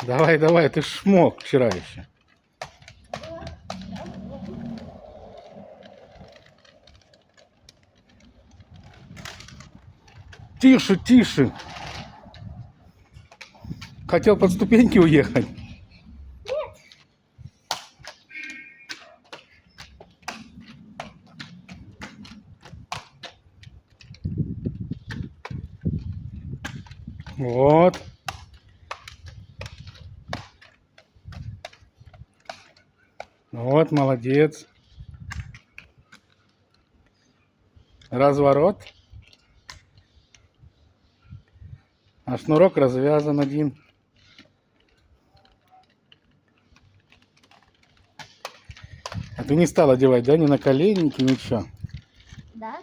Давай, давай, ты ж смог вчера еще. Тише, тише. Хотел под ступеньки уехать. Нет. Вот. Вот, молодец. Разворот. А шнурок развязан один. А ты не стал одевать, да, ни на коленники, ничего? Да?